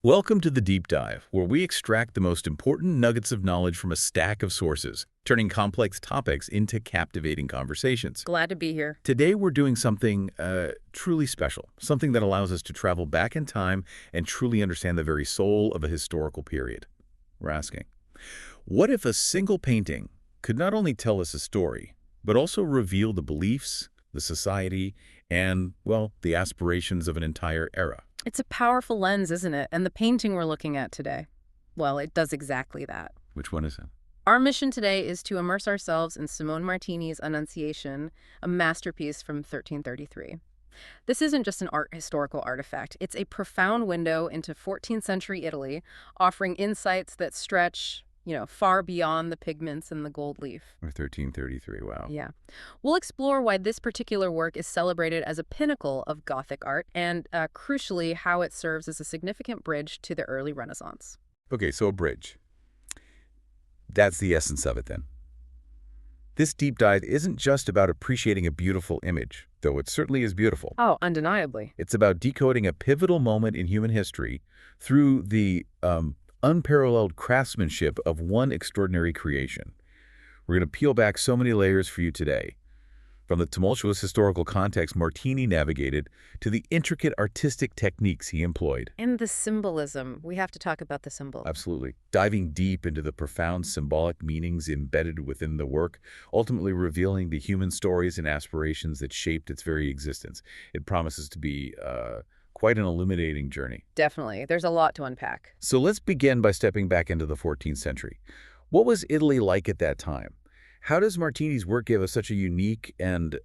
Welcome to the Deep Dive, where we extract the most important nuggets of knowledge from a stack of sources, turning complex topics into captivating conversations. Glad to be here. Today, we're doing something truly special, something that allows us to travel back in time and truly understand the very soul of a historical period. We're asking, what if a single painting could not only tell us a story, but also reveal the beliefs, the society, and, well, the aspirations of an entire era? It's a powerful lens, isn't it? And the painting we're looking at today, well, it does exactly that. Which one is it? Our mission today is to immerse ourselves in Simone Martini's Annunciation, a masterpiece from 1333. This isn't just an historical artifact. It's a profound window into 14th century Italy, offering insights that stretch, far beyond the pigments and the gold leaf. Or 1333, wow. Yeah. We'll explore why this particular work is celebrated as a pinnacle of Gothic art and, crucially, how it serves as a significant bridge to the early Renaissance. Okay, so a bridge. That's the essence of it, then. This deep dive isn't just about appreciating a beautiful image, though it certainly is beautiful. Oh, undeniably. It's about decoding a pivotal moment in human history through the unparalleled craftsmanship of one extraordinary creation. We're going to peel back so many layers for you today, from the tumultuous historical context Martini navigated to the intricate artistic techniques he employed. And the symbolism. We have to talk about the symbol. Absolutely. Diving deep into the profound symbolic meanings embedded within the work, ultimately revealing the human stories and aspirations that shaped its very existence. It promises to be quite an illuminating journey. Definitely. There's a lot to unpack. So let's begin by stepping back into the 14th century. What was Italy like at that time? How does Martini's work give us such a unique and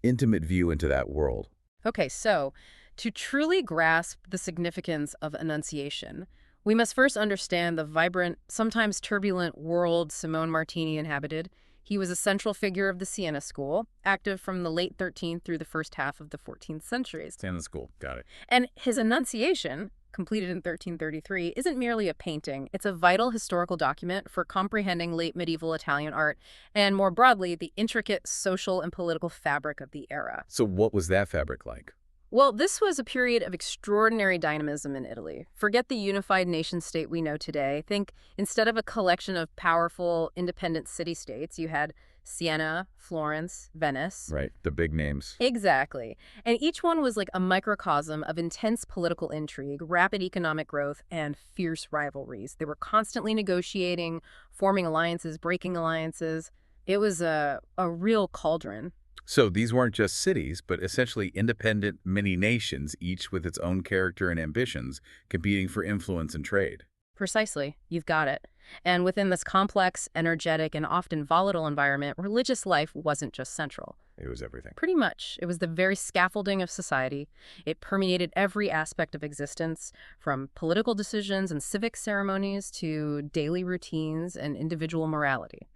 intimate view into that world? Okay, so to truly grasp the significance of Annunciation, we must first understand the vibrant, sometimes turbulent world Simone Martini inhabited. He was a central figure of the Siena school, active from the late 13th through the first half of the 14th centuries. Siena school, got it. And his Annunciation, completed in 1333, isn't merely a painting. It's a vital historical document for comprehending late medieval Italian art and, more broadly, the intricate social and political fabric of the era. So what was that fabric like? Well, this was a period of extraordinary dynamism in Italy. Forget the unified nation-state we know today. Think instead of a collection of powerful, independent city-states, you had Siena, Florence, Venice. Right, the big names. Exactly. And each one was like a microcosm of intense political intrigue, rapid economic growth, and fierce rivalries. They were constantly negotiating, forming alliances, breaking alliances. It was a real cauldron. So these weren't just cities, but essentially independent mini-nations, each with its own character and ambitions, competing for influence and trade. Precisely. You've got it. And within this complex, energetic, and often volatile environment, religious life wasn't just central. It was everything. Pretty much. It was the very scaffolding of society. It permeated every aspect of existence, from political decisions and civic ceremonies to daily routines and individual morality.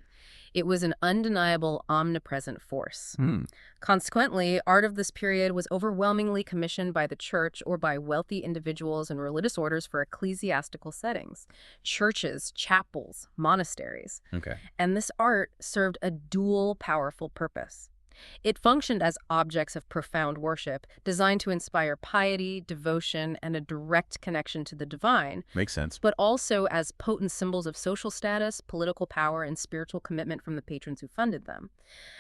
It was an undeniable, omnipresent force. Consequently, art of this period was overwhelmingly commissioned by the church or by wealthy individuals and religious orders for ecclesiastical settings, churches, chapels, monasteries. Okay. And this art served a dual powerful purpose. It functioned as objects of profound worship, designed to inspire piety, devotion, and a direct connection to the divine. Makes sense. But also as potent symbols of social status, political power, and spiritual commitment from the patrons who funded them.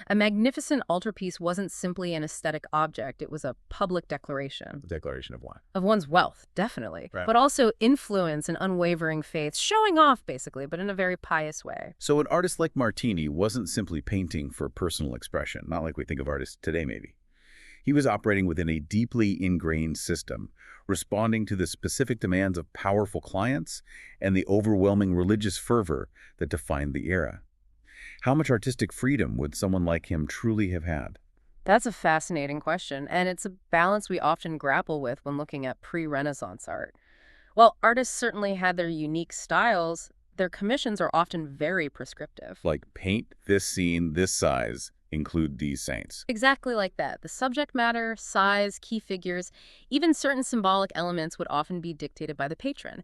A magnificent altarpiece wasn't simply an aesthetic object, it was a public declaration. A declaration of what? Of one's wealth, definitely. Right. But also influence and unwavering faith, showing off, basically, but in a very pious way. So an artist like Martini wasn't simply painting for personal expression, not like we think of artists today, maybe. He was operating within a deeply ingrained system, responding to the specific demands of powerful clients and the overwhelming religious fervor that defined the era. How much artistic freedom would someone like him truly have had? That's a fascinating question, and it's a balance we often grapple with when looking at pre-Renaissance art. While artists certainly had their unique styles, their commissions are often very prescriptive. Like paint this scene this size, include these saints. Exactly like that. The subject matter, size, key figures, even certain symbolic elements would often be dictated by the patron.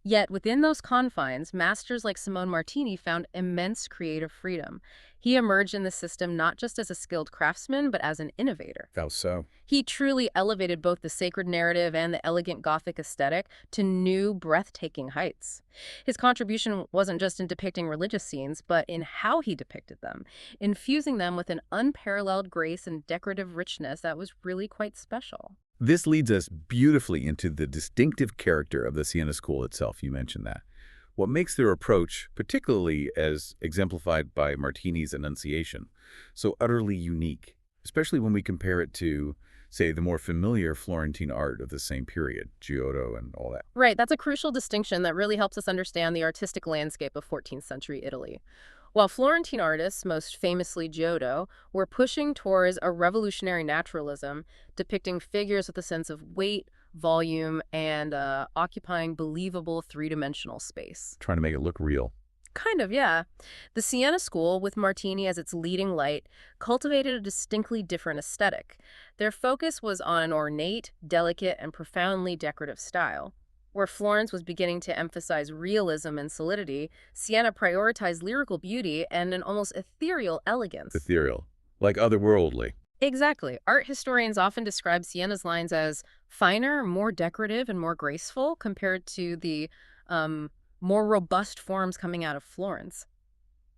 Yet, within those confines, masters like Simone Martini found immense creative freedom. He emerged in the system not just as a skilled craftsman, but as an innovator. How so? He truly elevated both the sacred narrative and the elegant Gothic aesthetic to new, breathtaking heights. His contribution wasn't just in depicting religious scenes, but in how he depicted them, infusing them with an unparalleled grace and decorative richness that was really quite special. This leads us beautifully into the distinctive character of the Siena school itself. You mentioned that. What makes their approach, particularly as exemplified by Martini's Annunciation, so utterly unique, especially when we compare it to, say, the more familiar Florentine art of the same period, Giotto and all that? Right, that's a crucial distinction that really helps us understand the artistic landscape of 14th century Italy. While Florentine artists, most famously Giotto, were pushing towards a revolutionary naturalism, depicting figures with a sense of weight, volume, and occupying believable three-dimensional space. Trying to make it look real. Kind of, yeah. The Siena school, with Martini as its leading light, cultivated a distinctly different aesthetic. Their focus was on an ornate, delicate, and profoundly decorative style. Where Florence was beginning to emphasize realism and solidity, Siena prioritized lyrical beauty and an almost ethereal elegance. Ethereal. Like otherworldly. Exactly. Art historians often describe Siena's lines as finer, more decorative, and more graceful compared to the more robust forms coming out of Florence.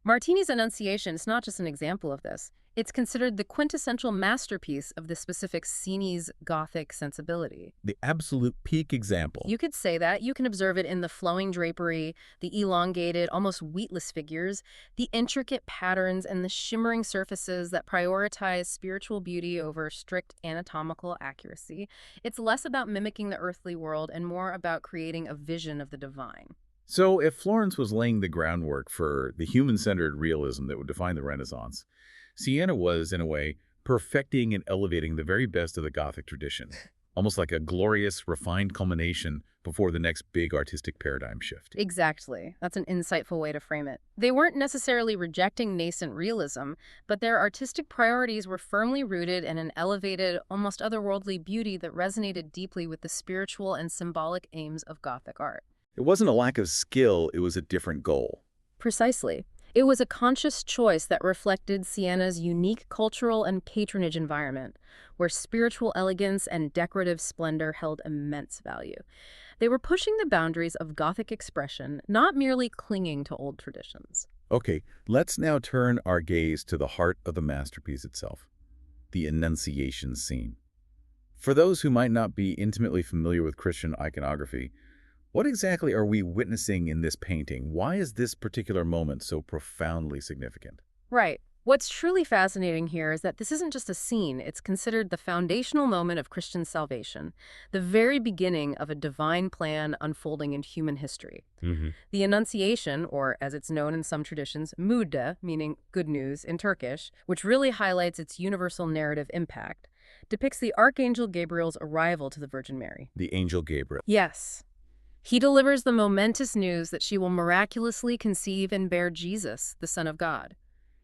Martini's Annunciation is not just an example of this. It's considered the quintessential masterpiece of the specific Sienese Gothic sensibility. The absolute peak example. You could say that. You can observe it in the flowing drapery, the elongated, almost wheatless figures, the intricate patterns, and the shimmering surfaces that prioritize spiritual beauty over strict anatomical accuracy. It's less about mimicking the earthly world and more about creating a vision of the divine. So if Florence was laying the groundwork for the human-centered realism that would define the Renaissance, Siena was, in a way, perfecting and elevating the very best of the Gothic tradition, almost like a glorious, refined culmination before the next big artistic paradigm shift. Exactly. That's an insightful way to frame it. They weren't necessarily rejecting nascent realism, but their artistic priorities were firmly rooted in an elevated, almost otherworldly beauty that resonated deeply with the spiritual and symbolic aims of Gothic art. It wasn't a lack of skill, it was a different goal. Precisely. It was a conscious choice that reflected Siena's unique cultural and patronage environment, where spiritual elegance and decorative splendor held immense value. They were pushing the boundaries of Gothic expression, not merely clinging to old traditions. Okay, let's now turn our gaze to the heart of the masterpiece itself, the Annunciation scene. For those who might not be intimately familiar with Christian iconography, what exactly are we witnessing in this painting? Why is this particular moment so profoundly significant? Right. What's truly fascinating here is that this isn't just a scene. It's considered the foundational moment of Christian salvation, the very beginning of a divine plan unfolding in human history. The Annunciation, or as it's known in some traditions, Müjde, meaning good news in Turkish, which really highlights its universal narrative impact, depicts the Archangel Gabriel's arrival to the Virgin Mary. The angel Gabriel. Yes. He delivers the momentous news that she will miraculously conceive and bear Jesus, the Son of God.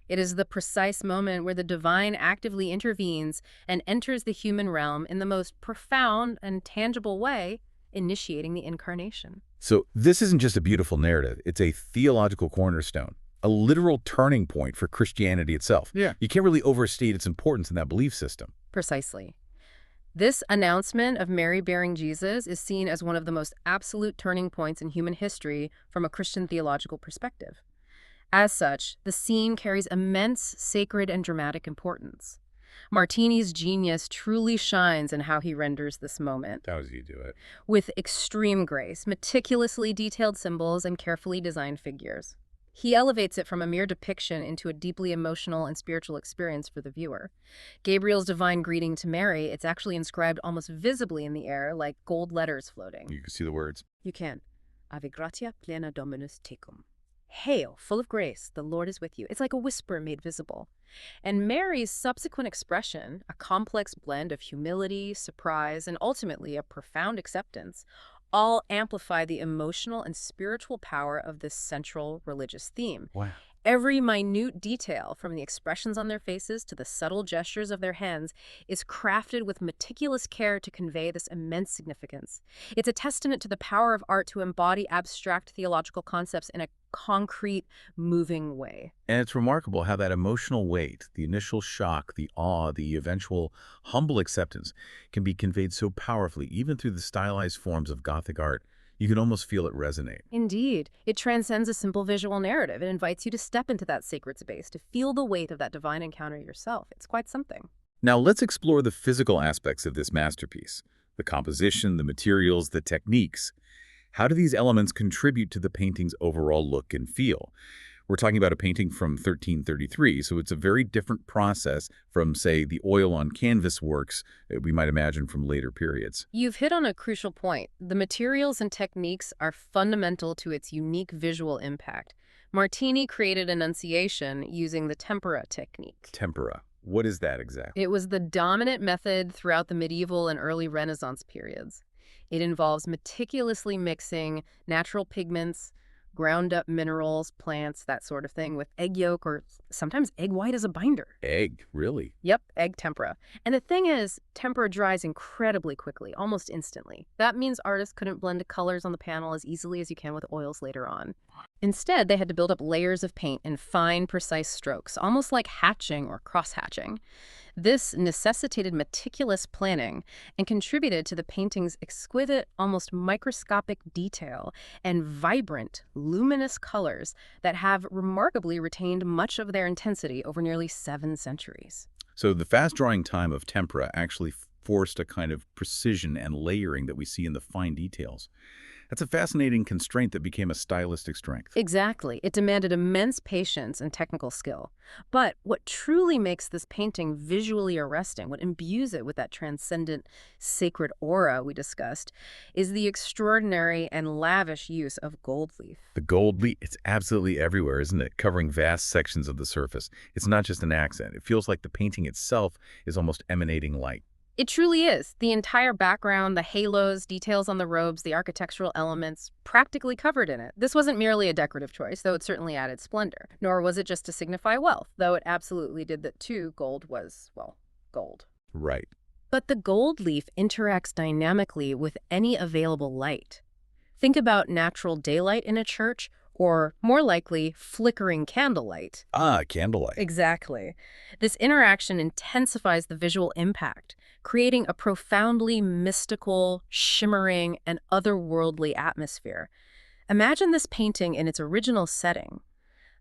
It is the precise moment where the divine actively intervenes and enters the human realm in the most profound and tangible way, initiating the incarnation. So this isn't just a beautiful narrative, it's a theological cornerstone, a literal turning point for Christianity itself. Yeah. You can't really overstate its importance in that belief system. Precisely. This announcement of Mary bearing Jesus is seen as one of the most absolute turning points in human history from a Christian theological perspective. As such, the scene carries immense sacred and dramatic importance. Martini's genius truly shines in how he renders this moment. How does he do it? With extreme grace, meticulously detailed symbols, and carefully designed figures. He elevates it from a mere depiction into a deeply emotional and spiritual experience for the viewer. Gabriel's divine greeting to Mary, it's actually inscribed almost visibly in the air, like gold letters floating. You can see the words. You can. Ave gratia plena Dominus tecum. Hail, full of grace, the Lord is with you. It's like a whisper made visible. And Mary's subsequent expression, a complex blend of humility, surprise, and ultimately a profound acceptance, all amplify the emotional and spiritual power of this central religious theme. Wow. Every minute detail, from the expressions on their faces to the subtle gestures of their hands, is crafted with meticulous care to convey this immense significance. It's a testament to the power of art to embody abstract theological concepts in a concrete, moving way. And it's remarkable how that emotional weight, the initial shock, the awe, the eventual humble acceptance, can be conveyed so powerfully, even through the stylized forms of Gothic art. You can almost feel it resonate. Indeed, it transcends a simple visual narrative. It invites you to step into that sacred space, to feel the weight of that divine encounter yourself. It's quite something. Now let's explore the physical aspects of this masterpiece. The composition, the materials, the techniques. How do these elements contribute to the painting's overall look and feel? We're talking about a painting from 1333, so it's a very different process from, say, the oil on canvas works we might imagine from later periods. You've hit on a crucial point. The materials and techniques are fundamental to its unique visual impact. Martini created Annunciation using the tempera technique. Tempera. What is that exactly? It was the dominant method throughout the medieval and early Renaissance periods. It involves meticulously mixing natural pigments, ground-up minerals, plants, that sort of thing, with egg yolk or sometimes egg white as a binder. Egg, really? Yep, egg tempera. And the thing is, tempera dries incredibly quickly, almost instantly. That means artists couldn't blend the colors on the panel as easily as you can with oils later on. Instead, they had to build up layers of paint in fine, precise strokes, almost like hatching or cross-hatching. This necessitated meticulous planning and contributed to the painting's exquisite, almost microscopic detail and vibrant, luminous colors that have remarkably retained much of their intensity over nearly 7 centuries. So the fast-drawing time of tempera actually forced a kind of precision and layering that we see in the fine details. That's a fascinating constraint that became a stylistic strength. Exactly. It demanded immense patience and technical skill. But what truly makes this painting visually arresting, what imbues it with that transcendent, sacred aura we discussed, is the extraordinary and lavish use of gold leaf. The gold leaf, it's absolutely everywhere, isn't it? Covering vast sections of the surface. It's not just an accent. It feels like the painting itself is almost emanating light. It truly is. The entire background, the halos, details on the robes, the architectural elements, practically covered in it. This wasn't merely a decorative choice, though it certainly added splendor. Nor was it just to signify wealth, though it absolutely did that too. Gold was, well, gold. Right. But the gold leaf interacts dynamically with any available light. Think about natural daylight in a church, or more likely, flickering candlelight. Ah, candlelight. Exactly. This interaction intensifies the visual impact, creating a profoundly mystical, shimmering, and otherworldly atmosphere. Imagine this painting in its original setting.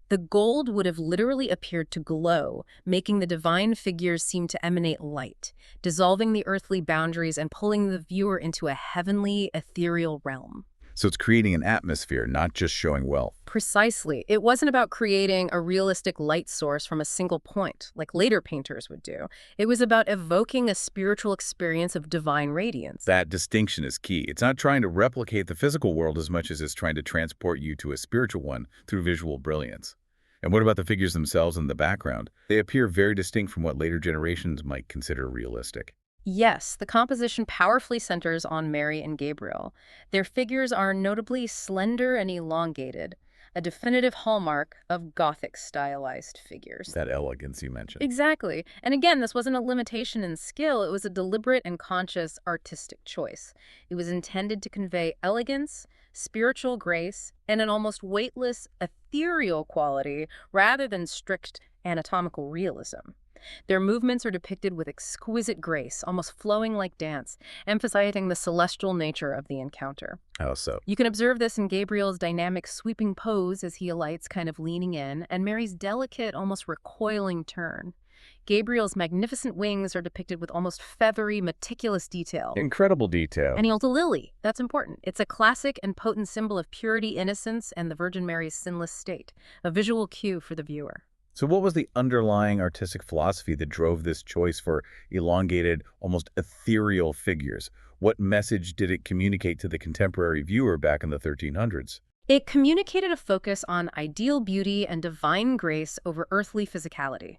The gold would have literally appeared to glow, making the divine figures seem to emanate light, dissolving the earthly boundaries and pulling the viewer into a heavenly, ethereal realm. So it's creating an atmosphere, not just showing wealth. Precisely. It wasn't about creating a realistic light source from a single point, like later painters would do. It was about evoking a spiritual experience of divine radiance. That distinction is key. It's not trying to replicate the physical world as much as it's trying to transport you to a spiritual one through visual brilliance. And what about the figures themselves in the background? They appear very distinct from what later generations might consider realistic. Yes, the composition powerfully centers on Mary and Gabriel. Their figures are notably slender and elongated, a definitive hallmark of Gothic stylized figures. That elegance you mentioned. Exactly. And again, this wasn't a limitation in skill, it was a deliberate and conscious artistic choice. It was intended to convey elegance, spiritual grace, and an almost weightless, ethereal quality rather than strict anatomical realism. Their movements are depicted with exquisite grace, almost flowing like dance, emphasizing the celestial nature of the encounter. How so? You can observe this in Gabriel's dynamic sweeping pose as he alights, kind of leaning in, and Mary's delicate, almost recoiling turn. Gabriel's magnificent wings are depicted with almost feathery, meticulous detail. Incredible detail. And he holds a lily. That's important. It's a classic and potent symbol of purity, innocence, and the Virgin Mary's sinless state, a visual cue for the viewer. So what was the underlying artistic philosophy that drove this choice for elongated, almost ethereal figures? What message did it communicate to the contemporary viewer back in the 1300s? It communicated a focus on ideal beauty and divine grace over earthly physicality.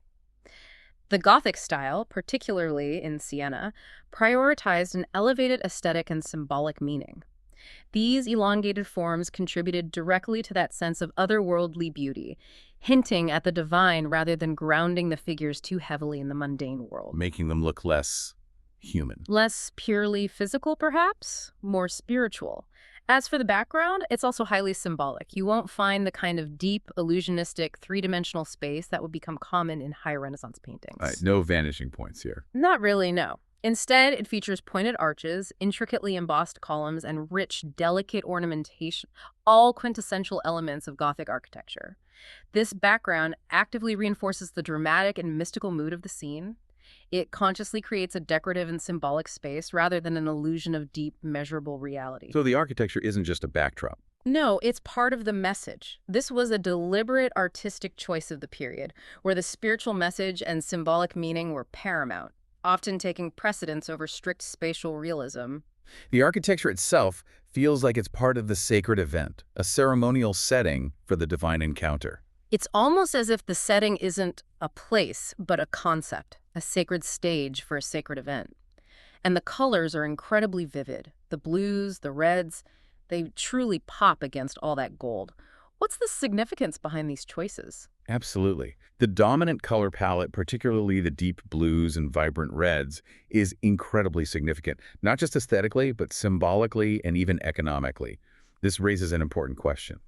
The Gothic style, particularly in Siena, prioritized an elevated aesthetic and symbolic meaning. These elongated forms contributed directly to that sense of otherworldly beauty, hinting at the divine rather than grounding the figures too heavily in the mundane world. Making them look less human. Less purely physical, perhaps, more spiritual. As for the background, it's also highly symbolic. You won't find the kind of deep, illusionistic, three-dimensional space that would become common in high Renaissance paintings. No vanishing points here. Not really, no. Instead, it features pointed arches, intricately embossed columns, and rich, delicate ornamentation, all quintessential elements of Gothic architecture. This background actively reinforces the dramatic and mystical mood of the scene. It consciously creates a decorative and symbolic space rather than an illusion of deep, measurable reality. So the architecture isn't just a backdrop. No, it's part of the message. This was a deliberate artistic choice of the period, where the spiritual message and symbolic meaning were paramount, often taking precedence over strict spatial realism. The architecture itself feels like it's part of the sacred event, a ceremonial setting for the divine encounter. It's almost as if the setting isn't a place, but a concept, a sacred stage for a sacred event. And the colors are incredibly vivid. The blues, the reds, they truly pop against all that gold. What's the significance behind these choices? Absolutely. The dominant color palette, particularly the deep blues and vibrant reds, is incredibly significant, not just aesthetically, but symbolically and even economically. This raises an important question.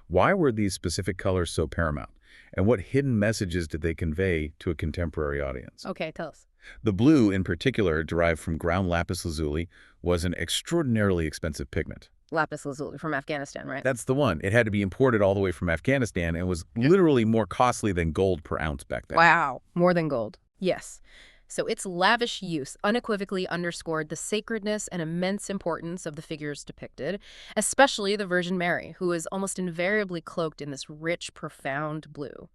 Why were these specific colors so paramount? And what hidden messages did they convey to a contemporary audience? Okay, tell us. The blue, in particular, derived from ground lapis lazuli, was an extraordinarily expensive pigment. Lapis lazuli from Afghanistan, right? That's the one. It had to be imported all the way from Afghanistan and was literally more costly than gold per ounce back then. Wow, more than gold. Yes. So its lavish use unequivocally underscored the sacredness and immense importance of the figures depicted, especially the Virgin Mary, who is almost invariably cloaked in this rich, profound blue.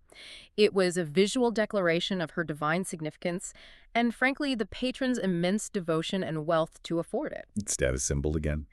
It was a visual declaration of her divine significance and, frankly, the patron's immense devotion and wealth to afford it. Status symbol again.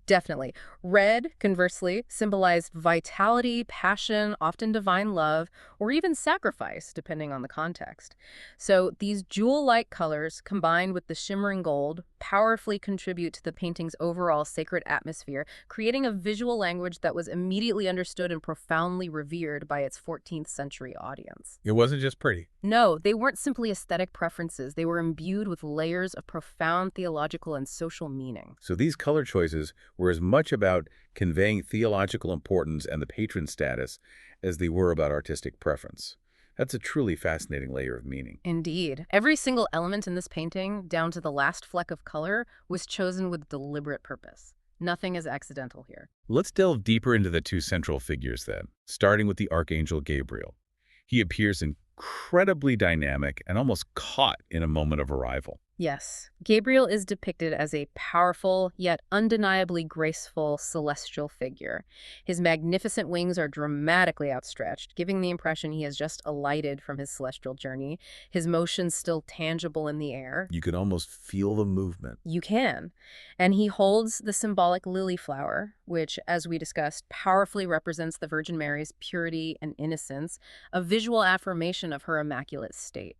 Definitely. Red, conversely, symbolized vitality, passion, often divine love, or even sacrifice, depending on the context. So these jewel-like colors, combined with the shimmering gold, powerfully contribute to the painting's overall sacred atmosphere, creating a visual language that was immediately understood and profoundly revered by its 14th century audience. It wasn't just pretty. No, they weren't simply aesthetic preferences. They were imbued with layers of profound theological and social meaning. So these color choices were as much about conveying theological importance and the patron status as they were about artistic preference. That's a truly fascinating layer of meaning. Indeed. Every single element in this painting, down to the last fleck of color, was chosen with deliberate purpose. Nothing is accidental here. Let's delve deeper into the two central figures then, starting with the Archangel Gabriel. He appears incredibly dynamic and almost caught in a moment of arrival. Yes, Gabriel is depicted as a powerful, yet undeniably graceful celestial figure. His magnificent wings are dramatically outstretched, giving the impression he has just alighted from his celestial journey, his motions still tangible in the air. You can almost feel the movement. You can. And he holds the symbolic lily flower, which, as we discussed, powerfully represents the Virgin Mary's purity and innocence, a visual affirmation of her immaculate state.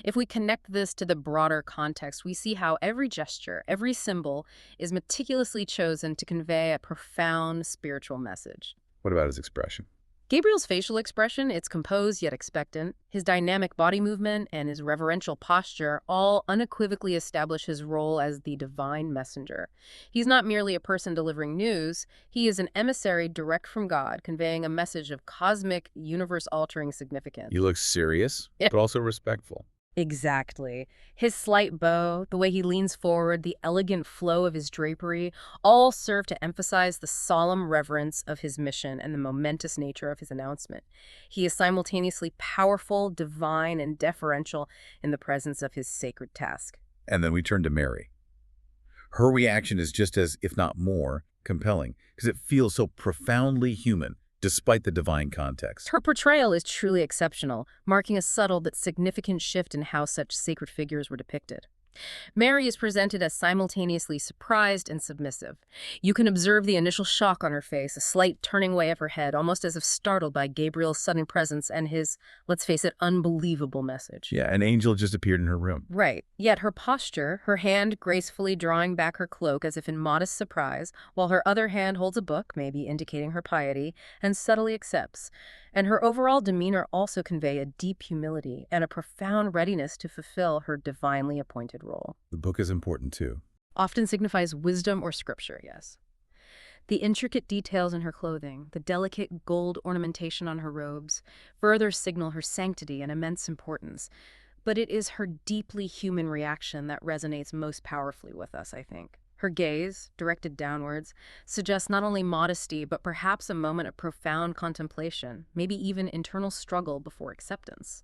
If we connect this to the broader context, we see how every gesture, every symbol is meticulously chosen to convey a profound spiritual message. What about his expression? Gabriel's facial expression, it's composed yet expectant. His dynamic body movement and his reverential posture all unequivocally establish his role as the divine messenger. He's not merely a person delivering news, he is an emissary direct from God, conveying a message of cosmic, universe-altering significance. He looks serious, but also respectful. Exactly. His slight bow, the way he leans forward, the elegant flow of his drapery, all serve to emphasize the solemn reverence of his mission and the momentous nature of his announcement. He is simultaneously powerful, divine, and deferential in the presence of his sacred task. And then we turn to Mary. Her reaction is just as, if not more, compelling, because it feels so profoundly human, despite the divine context. Her portrayal is truly exceptional, marking a subtle but significant shift in how such sacred figures were depicted. Mary is presented as simultaneously surprised and submissive. You can observe the initial shock on her face, a slight turning away of her head, almost as if startled by Gabriel's sudden presence and his, let's face it, unbelievable message. Yeah, an angel just appeared in her room. Right. Yet her posture, her hand gracefully drawing back her cloak as if in modest surprise, while her other hand holds a book, maybe indicating her piety, and subtly accepts. And her overall demeanor also convey a deep humility and a profound readiness to fulfill her divinely appointed role. The book is important too. Often signifies wisdom or scripture, yes. The intricate details in her clothing, the delicate gold ornamentation on her robes, further signal her sanctity and immense importance. But it is her deeply human reaction that resonates most powerfully with us, I think. Her gaze, directed downwards, suggests not only modesty, but perhaps a moment of profound contemplation, maybe even internal struggle before acceptance.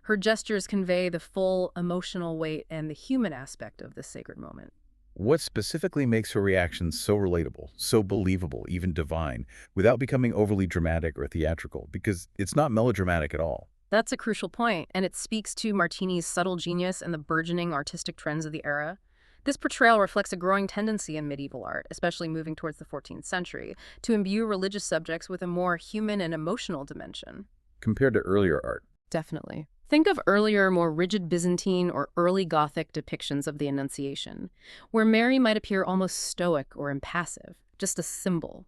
Her gestures convey the full emotional weight and the human aspect of this sacred moment. What specifically makes her reaction so relatable, so believable, even divine, without becoming overly dramatic or theatrical? Because it's not melodramatic at all. That's a crucial point, and it speaks to Martini's subtle genius and the burgeoning artistic trends of the era. This portrayal reflects a growing tendency in medieval art, especially moving towards the 14th century, to imbue religious subjects with a more human and emotional dimension. Compared to earlier art. Definitely. Think of earlier, more rigid Byzantine or early Gothic depictions of the Annunciation, where Mary might appear almost stoic or impassive, just a symbol.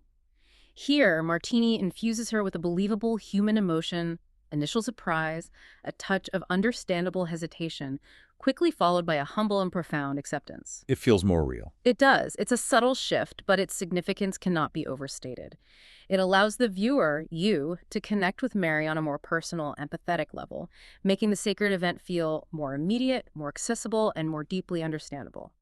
Here, Martini infuses her with a believable human emotion, initial surprise, a touch of understandable hesitation, quickly followed by a humble and profound acceptance. It feels more real. It does. It's a subtle shift, but its significance cannot be overstated. It allows the viewer, you, to connect with Mary on a more personal, empathetic level, making the sacred event feel more immediate, more accessible, and more deeply understandable.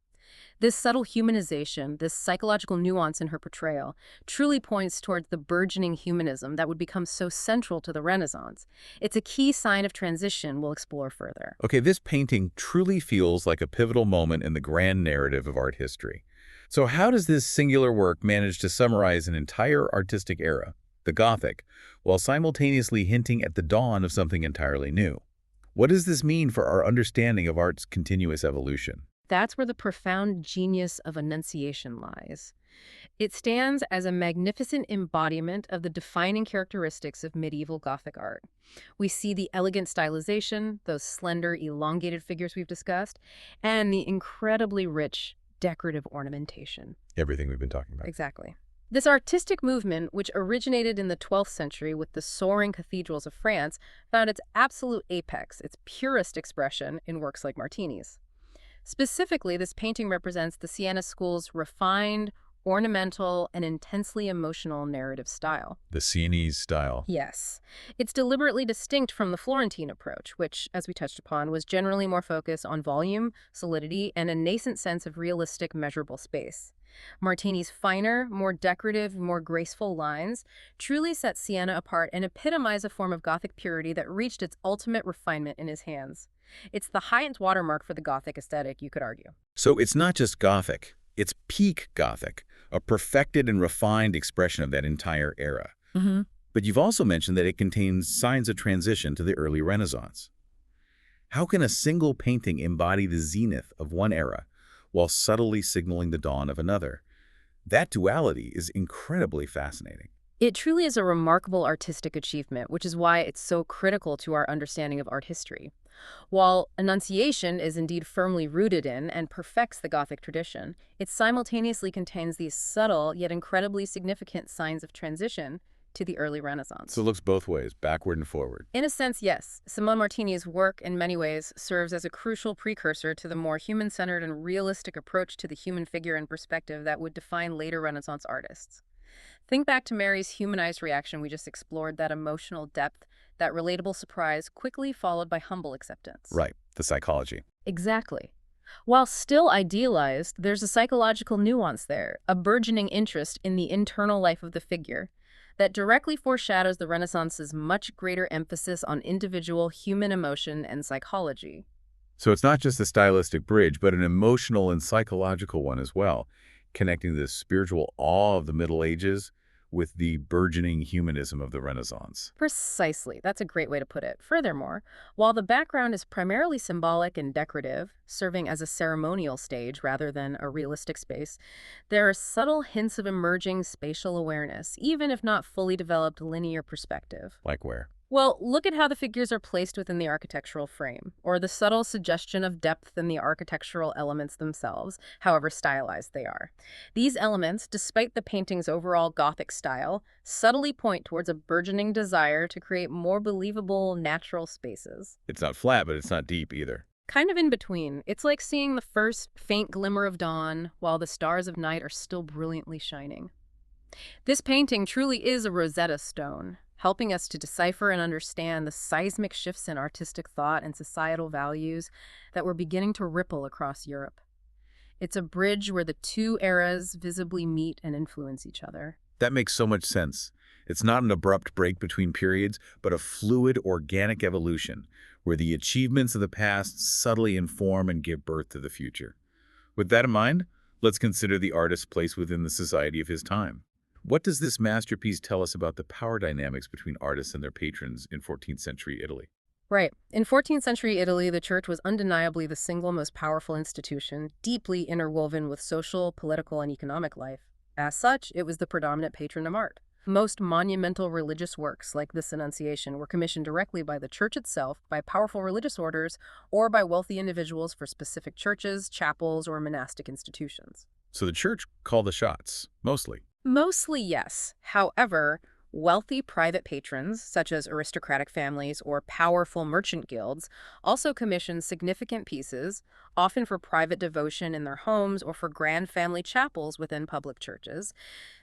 This subtle humanization, this psychological nuance in her portrayal, truly points towards the burgeoning humanism that would become so central to the Renaissance. It's a key sign of transition we'll explore further. Okay, this painting truly feels like a pivotal moment in the grand narrative of art history. So how does this singular work manage to summarize an entire artistic era, the Gothic, while simultaneously hinting at the dawn of something entirely new? What does this mean for our understanding of art's continuous evolution? That's where the profound genius of Annunciation lies. It stands as a magnificent embodiment of the defining characteristics of medieval Gothic art. We see the elegant stylization, those slender, elongated figures we've discussed, and the incredibly rich, decorative ornamentation. Everything we've been talking about. Exactly. This artistic movement, which originated in the 12th century with the soaring cathedrals of France, found its absolute apex, its purest expression, in works like Martini's. Specifically, this painting represents the Siena School's refined, ornamental, and intensely emotional narrative style. The Sienese style. Yes. It's deliberately distinct from the Florentine approach, which, as we touched upon, was generally more focused on volume, solidity, and a nascent sense of realistic, measurable space. Martini's finer, more decorative, more graceful lines truly set Siena apart and epitomize a form of Gothic purity that reached its ultimate refinement in his hands. It's the high-end watermark for the Gothic aesthetic, you could argue. So it's not just Gothic, it's peak Gothic, a perfected and refined expression of that entire era. But you've also mentioned that it contains signs of transition to the early Renaissance. How can a single painting embody the zenith of one era while subtly signaling the dawn of another? That duality is incredibly fascinating. It truly is a remarkable artistic achievement, which is why it's so critical to our understanding of art history. While Annunciation is indeed firmly rooted in and perfects the Gothic tradition, it simultaneously contains these subtle yet incredibly significant signs of transition to the early Renaissance. So it looks both ways, backward and forward. In a sense, yes. Simone Martini's work, in many ways, serves as a crucial precursor to the more human-centered and realistic approach to the human figure and perspective that would define later Renaissance artists. Think back to Mary's humanized reaction we just explored, that emotional depth, that relatable surprise, quickly followed by humble acceptance. Right, the psychology. Exactly. While still idealized, there's a psychological nuance there, a burgeoning interest in the internal life of the figure that directly foreshadows the Renaissance's much greater emphasis on individual human emotion and psychology. So it's not just a stylistic bridge, but an emotional and psychological one as well, connecting the spiritual awe of the Middle Ages with the burgeoning humanism of the Renaissance. Precisely. That's a great way to put it. Furthermore, while the background is primarily symbolic and decorative, serving as a ceremonial stage rather than a realistic space, there are subtle hints of emerging spatial awareness, even if not fully developed linear perspective. Like where? Well, look at how the figures are placed within the architectural frame, or the subtle suggestion of depth in the architectural elements themselves, however stylized they are. These elements, despite the painting's overall Gothic style, subtly point towards a burgeoning desire to create more believable, natural spaces. It's not flat, but it's not deep either. Kind of in between. It's like seeing the first faint glimmer of dawn while the stars of night are still brilliantly shining. This painting truly is a Rosetta Stone, helping us to decipher and understand the seismic shifts in artistic thought and societal values that were beginning to ripple across Europe. It's a bridge where the two eras visibly meet and influence each other. That makes so much sense. It's not an abrupt break between periods, but a fluid, organic evolution, where the achievements of the past subtly inform and give birth to the future. With that in mind, let's consider the artist's place within the society of his time. What does this masterpiece tell us about the power dynamics between artists and their patrons in 14th century Italy? Right. In 14th century Italy, the church was undeniably the single most powerful institution, deeply interwoven with social, political, and economic life. As such, it was the predominant patron of art. Most monumental religious works, like this Annunciation, were commissioned directly by the church itself, by powerful religious orders, or by wealthy individuals for specific churches, chapels, or monastic institutions. So the church called the shots, mostly. Mostly, yes. However, wealthy private patrons, such as aristocratic families or powerful merchant guilds, also commissioned significant pieces, often for private devotion in their homes or for grand family chapels within public churches.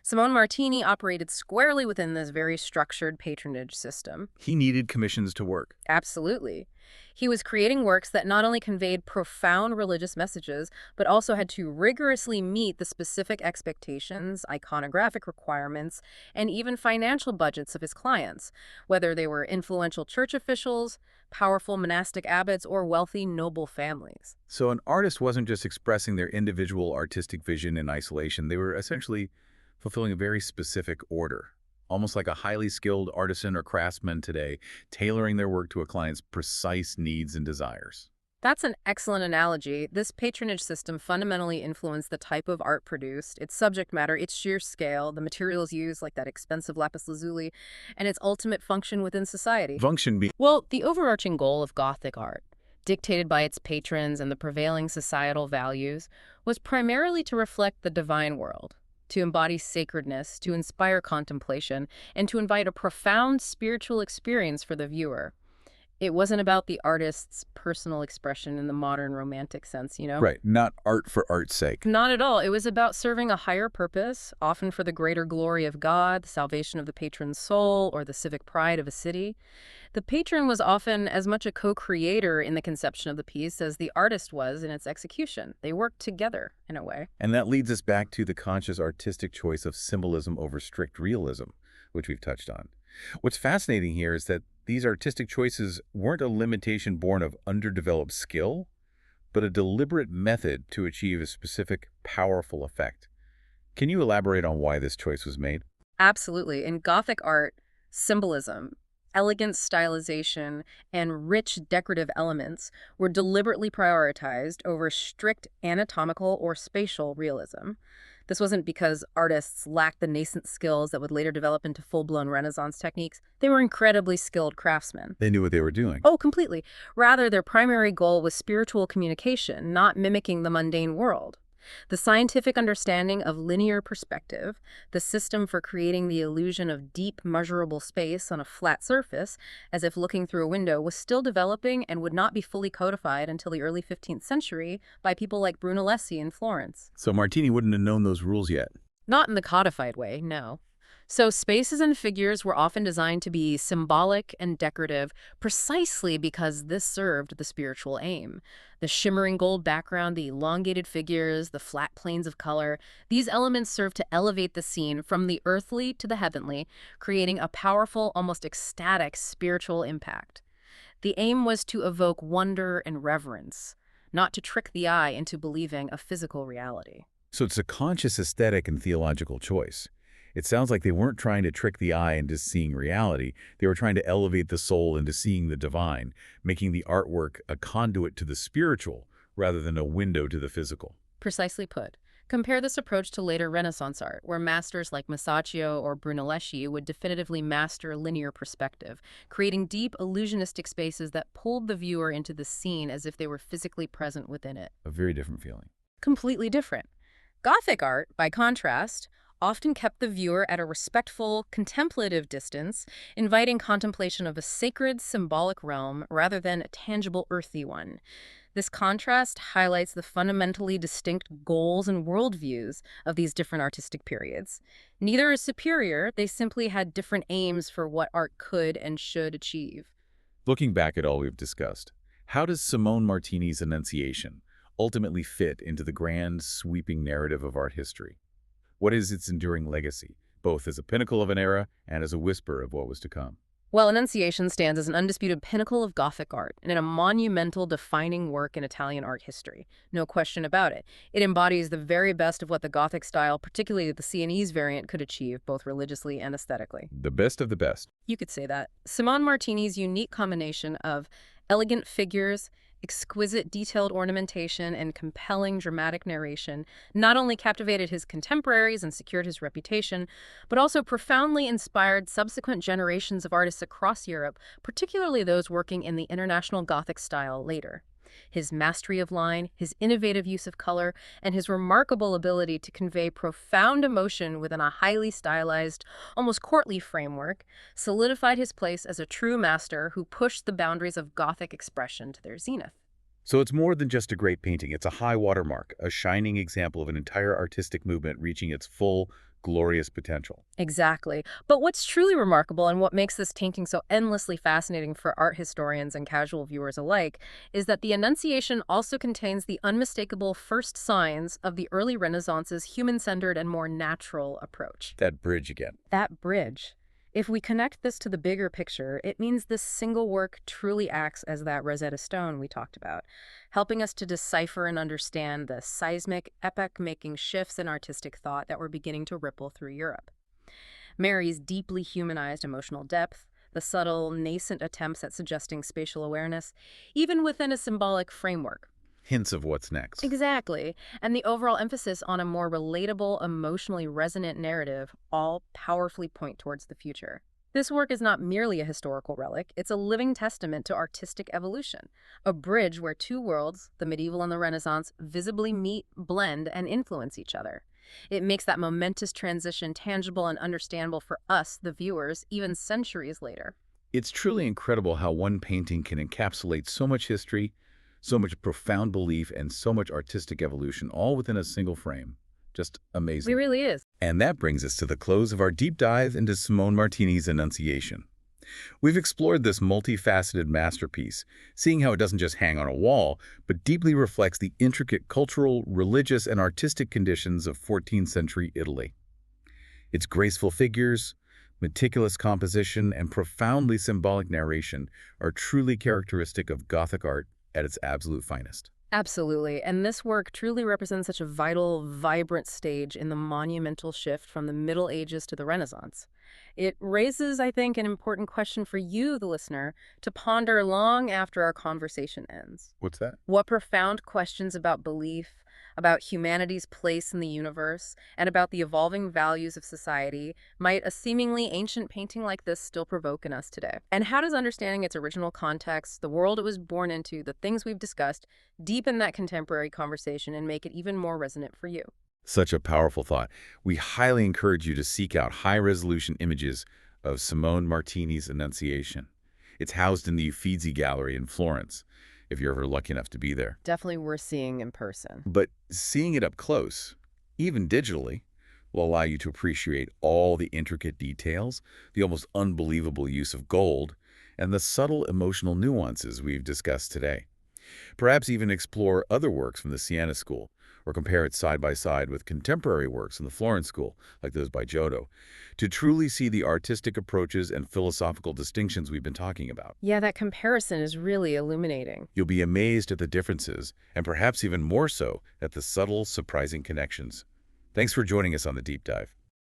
Simone Martini operated squarely within this very structured patronage system. He needed commissions to work. Absolutely. He was creating works that not only conveyed profound religious messages, but also had to rigorously meet the specific expectations, iconographic requirements, and even financial budgets of his clients, whether they were influential church officials, powerful monastic abbots, or wealthy noble families. So an artist wasn't just expressing their individual artistic vision in isolation. They were essentially fulfilling a very specific order, almost like a highly skilled artisan or craftsman today, tailoring their work to a client's precise needs and desires. That's an excellent analogy. This patronage system fundamentally influenced the type of art produced, its subject matter, its sheer scale, the materials used, like that expensive lapis lazuli, and its ultimate function within society. Function being Well, the overarching goal of Gothic art, dictated by its patrons and the prevailing societal values, was primarily to reflect the divine world, to embody sacredness, to inspire contemplation, and to invite a profound spiritual experience for the viewer. It wasn't about the artist's personal expression in the modern romantic sense, you know? right, not art for art's sake. Not at all. It was about serving a higher purpose, often for the greater glory of God, the salvation of the patron's soul, or the civic pride of a city. The patron was often as much a co-creator in the conception of the piece as the artist was in its execution. They worked together, in a way. And that leads us back to the conscious artistic choice of symbolism over strict realism, which we've touched on. What's fascinating here is that these artistic choices weren't a limitation born of underdeveloped skill, but a deliberate method to achieve a specific, powerful effect. Can you elaborate on why this choice was made? Absolutely. In Gothic art, symbolism, elegant stylization, and rich decorative elements were deliberately prioritized over strict anatomical or spatial realism. This wasn't because artists lacked the nascent skills that would later develop into full-blown Renaissance techniques. They were incredibly skilled craftsmen. They knew what they were doing. Oh, completely. Rather, their primary goal was spiritual communication, not mimicking the mundane world. The scientific understanding of linear perspective, the system for creating the illusion of deep, measurable space on a flat surface, as if looking through a window, was still developing and would not be fully codified until the early 15th century by people like Brunelleschi in Florence. So Martini wouldn't have known those rules yet. Not in the codified way, no. So spaces and figures were often designed to be symbolic and decorative precisely because this served the spiritual aim. The shimmering gold background, the elongated figures, the flat planes of color, these elements serve to elevate the scene from the earthly to the heavenly, creating a powerful, almost ecstatic spiritual impact. The aim was to evoke wonder and reverence, not to trick the eye into believing a physical reality. So it's a conscious aesthetic and theological choice. It sounds like they weren't trying to trick the eye into seeing reality. They were trying to elevate the soul into seeing the divine, making the artwork a conduit to the spiritual rather than a window to the physical. Precisely put. Compare this approach to later Renaissance art, where masters like Masaccio or Brunelleschi would definitively master linear perspective, creating deep, illusionistic spaces that pulled the viewer into the scene as if they were physically present within it. A very different feeling. Completely different. Gothic art, by contrast, often kept the viewer at a respectful, contemplative distance, inviting contemplation of a sacred, symbolic realm rather than a tangible, earthy one. This contrast highlights the fundamentally distinct goals and worldviews of these different artistic periods. Neither is superior, they simply had different aims for what art could and should achieve. Looking back at all we've discussed, how does Simone Martini's Annunciation ultimately fit into the grand, sweeping narrative of art history? What is its enduring legacy, both as a pinnacle of an era and as a whisper of what was to come? Well, Annunciation stands as an undisputed pinnacle of Gothic art and a monumental defining work in Italian art history. No question about it. It embodies the very best of what the Gothic style, particularly the Sienese variant, could achieve, both religiously and aesthetically. The best of the best. You could say that. Simone Martini's unique combination of elegant figures, exquisite detailed ornamentation, and compelling dramatic narration not only captivated his contemporaries and secured his reputation, but also profoundly inspired subsequent generations of artists across Europe, particularly those working in the international Gothic style later. His mastery of line, his innovative use of color, and his remarkable ability to convey profound emotion within a highly stylized, almost courtly framework solidified his place as a true master who pushed the boundaries of Gothic expression to their zenith. So it's more than just a great painting. It's a high watermark, a shining example of an entire artistic movement reaching its full, glorious potential. Exactly. But what's truly remarkable and what makes this painting so endlessly fascinating for art historians and casual viewers alike is that the Annunciation also contains the unmistakable first signs of the early Renaissance's human-centered and more natural approach. That bridge again. That bridge. If we connect this to the bigger picture, it means this single work truly acts as that Rosetta Stone we talked about, helping us to decipher and understand the seismic, epoch-making shifts in artistic thought that were beginning to ripple through Europe. Mary's deeply humanized emotional depth, the subtle, nascent attempts at suggesting spatial awareness, even within a symbolic framework. Hints of what's next. Exactly. And the overall emphasis on a more relatable, emotionally resonant narrative all powerfully point towards the future. This work is not merely a historical relic, it's a living testament to artistic evolution, a bridge where two worlds, the medieval and the Renaissance, visibly meet, blend, and influence each other. It makes that momentous transition tangible and understandable for us, the viewers, even centuries later. It's truly incredible how one painting can encapsulate so much history, so much profound belief, and so much artistic evolution, all within a single frame. Just amazing. It really is. And that brings us to the close of our deep dive into Simone Martini's Annunciation. We've explored this multifaceted masterpiece, seeing how it doesn't just hang on a wall, but deeply reflects the intricate cultural, religious, and artistic conditions of 14th century Italy. Its graceful figures, meticulous composition, and profoundly symbolic narration are truly characteristic of Gothic art at its absolute finest. Absolutely. And this work truly represents such a vital, vibrant stage in the monumental shift from the Middle Ages to the Renaissance. It raises, I think, an important question for you, the listener, to ponder long after our conversation ends. What's that? What profound questions about belief, about humanity's place in the universe, and about the evolving values of society might a seemingly ancient painting like this still provoke in us today? And how does understanding its original context, the world it was born into, the things we've discussed, deepen that contemporary conversation and make it even more resonant for you? Such a powerful thought. We highly encourage you to seek out high-resolution images of Simone Martini's Annunciation. It's housed in the Uffizi Gallery in Florence, if you're ever lucky enough to be there. Definitely worth seeing in person. But seeing it up close, even digitally, will allow you to appreciate all the intricate details, the almost unbelievable use of gold, and the subtle emotional nuances we've discussed today. Perhaps even explore other works from the Siena School, or compare it side by side with contemporary works in the Florence School, like those by Giotto, to truly see the artistic approaches and philosophical distinctions we've been talking about. Yeah, that comparison is really illuminating. You'll be amazed at the differences, and perhaps even more so at the subtle, surprising connections. Thanks for joining us on The Deep Dive.